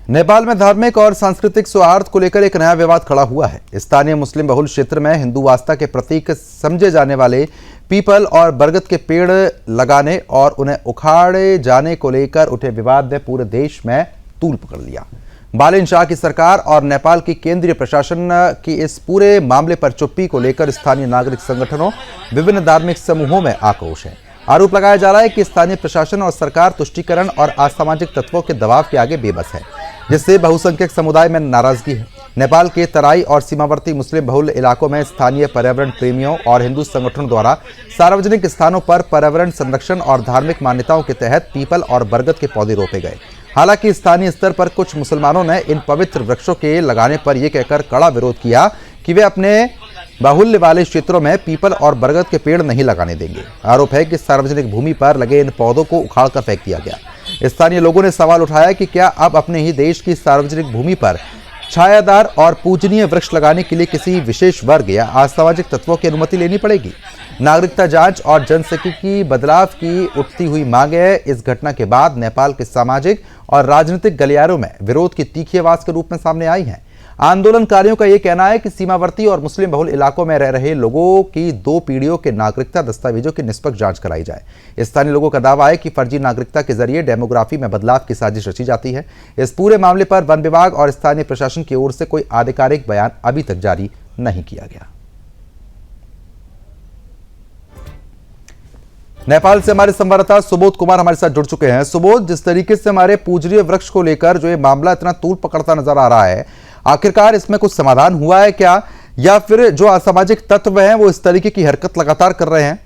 नेपाल में धार्मिक और सांस्कृतिक सौहार्द को लेकर एक नया विवाद खड़ा हुआ है। स्थानीय मुस्लिम बहुल क्षेत्र में हिंदू आस्था के प्रतीक समझे जाने वाले पीपल और बरगद के पेड़ लगाने और उन्हें उखाड़े जाने को लेकर उठे विवाद ने पूरे देश में तूल पकड़ लिया। बालेन शाह की सरकार और नेपाल की केंद्रीय प्रशासन की इस पूरे मामले पर चुप्पी को लेकर स्थानीय नागरिक संगठनों, विभिन्न धार्मिक समूहों में आक्रोश है। आरोप लगाया जा रहा है कि स्थानीय प्रशासन और सरकार तुष्टीकरण और असामाजिक तत्वों के दबाव के आगे बेबस है, जिससे बहुसंख्यक समुदाय में नाराजगी है। नेपाल के तराई और सीमावर्ती मुस्लिम बहुल इलाकों में स्थानीय पर्यावरण प्रेमियों और हिंदू संगठनों द्वारा सार्वजनिक स्थानों पर पर्यावरण संरक्षण और धार्मिक मान्यताओं के तहत पीपल और बरगद के पौधे रोपे गए। हालांकि स्थानीय स्तर पर कुछ मुसलमानों ने इन पवित्र वृक्षों के लगाने पर यह कहकर कड़ा विरोध किया कि वे अपने बाहुल्य वाले क्षेत्रों में पीपल और बरगद के पेड़ नहीं लगाने देंगे। आरोप है कि सार्वजनिक भूमि पर लगे इन पौधों को उखाड़कर फेंक दिया गया। स्थानीय लोगों ने सवाल उठाया कि क्या अब अपने ही देश की सार्वजनिक भूमि पर छायादार और पूजनीय वृक्ष लगाने के लिए किसी विशेष वर्ग या असामाजिक तत्वों की अनुमति लेनी पड़ेगी। नागरिकता जांच और जनसांख्यिकी बदलाव की उठती हुई मांगे इस घटना के बाद नेपाल के सामाजिक और राजनीतिक गलियारों में विरोध की तीखी आवाज के रूप में सामने आई हैं। आंदोलनकारियों का यह कहना है कि सीमावर्ती और मुस्लिम बहुल इलाकों में रह रहे लोगों की 2 पीढ़ियों के नागरिकता दस्तावेजों की निष्पक्ष जांच कराई जाए। स्थानीय लोगों का दावा है कि फर्जी नागरिकता के जरिए डेमोग्राफी में बदलाव की साजिश रची जाती है। इस पूरे मामले पर वन विभाग और स्थानीय प्रशासन की ओर से कोई आधिकारिक बयान अभी तक जारी नहीं किया गया। नेपाल से हमारे संवाददाता सुबोध कुमार हमारे साथ जुड़ चुके हैं। सुबोध, जिस तरीके से हमारे पूजनीय वृक्ष को लेकर जो ये मामला इतना तूल पकड़ता नजर आ रहा है, आखिरकार इसमें कुछ समाधान हुआ है क्या, या फिर जो असामाजिक तत्व हैं वो इस तरीके की हरकत लगातार कर रहे हैं?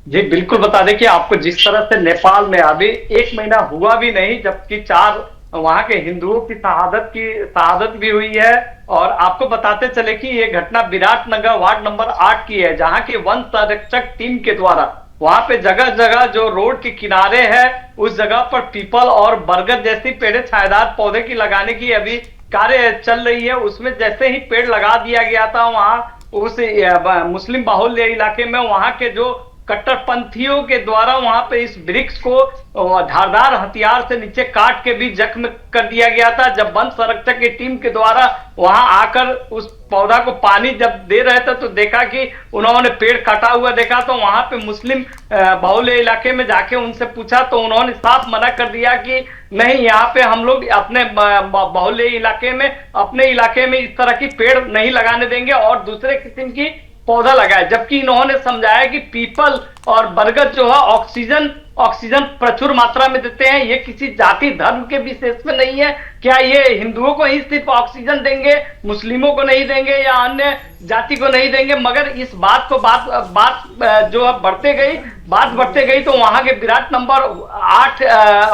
जी बिल्कुल, बता दें कि आपको जिस तरह से नेपाल में अभी 1 महीना हुआ भी नहीं जबकि 4 वहां के हिंदुओं की शहादत भी हुई है। और आपको बताते चले कि ये घटना विराटनगर वार्ड नंबर 8 की है, जहां की वन संरक्षक टीम के द्वारा वहां पे जगह जगह जो रोड के किनारे है उस जगह पर पीपल और बरगद जैसी पेड़ छायादार पौधे की लगाने की अभी कार्य चल रही है। उसमें जैसे ही पेड़ लगा दिया गया था वहां उस मुस्लिम बाहुल्य इलाके में वहां के जो कट्टरपंथियों के द्वारा वहां पे इस वृक्ष को धारदार हथियार से नीचे काट के भी जख्म कर दिया गया था। जब वन संरक्षक की टीम के द्वारा वहां आकर उस पौधा को पानी जब दे रहे थे तो देखा कि उन्होंने पेड़ कटा हुआ देखा, तो वहां पे मुस्लिम बाहुल्य इलाके में जाके उनसे पूछा तो उन्होंने साफ मना कर दिया कि नहीं, यहाँ पे हम लोग अपने बाहुल्य इलाके में अपने इलाके में इस तरह की पेड़ नहीं लगाने देंगे और दूसरे किस्म की पौधा लगाए। जबकि इन्होंने समझाया कि पीपल और बरगद जो है ऑक्सीजन प्रचुर मात्रा में देते हैं, ये किसी जाति धर्म के विशेष में नहीं है। क्या ये हिंदुओं को ही सिर्फ ऑक्सीजन देंगे, मुस्लिमों को नहीं देंगे या अन्य जाति को नहीं देंगे? मगर इस बात को बात जो है बढ़ते गई तो वहां के विराट नंबर 8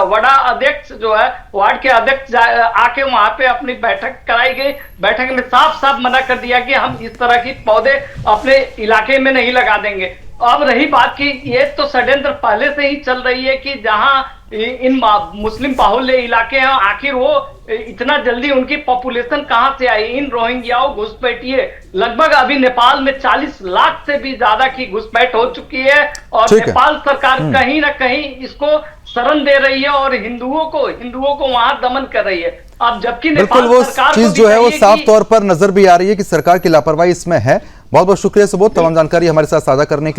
वड़ा अध्यक्ष जो है वार्ड के अध्यक्ष आके वहां पे अपनी बैठक कराई गई। बैठक में साफ साफ मना कर दिया कि हम इस तरह की पौधे अपने इलाके में नहीं लगा देंगे। अब रही बात की ये तो षड्यंत्र पहले से ही चल रही है कि जहां इन मुस्लिम बाहुल्य इलाके हैं, आखिर वो इतना जल्दी उनकी पॉपुलेशन कहां से आई? इन रोहिंग्याओं घुसपैठिए लगभग अभी नेपाल में 40 लाख से भी ज्यादा की घुसपैठ हो चुकी है और नेपाल सरकार कहीं ना कहीं इसको शरण दे रही है और हिंदुओं को वहां दमन कर रही है। अब जबकि बिल्कुल वो चीज जो है वो साफ तौर पर नजर भी आ रही है कि सरकार की लापरवाही इसमें है। बहुत बहुत शुक्रिया सुबोध, तमाम जानकारी हमारे साथ साझा करने के लिए।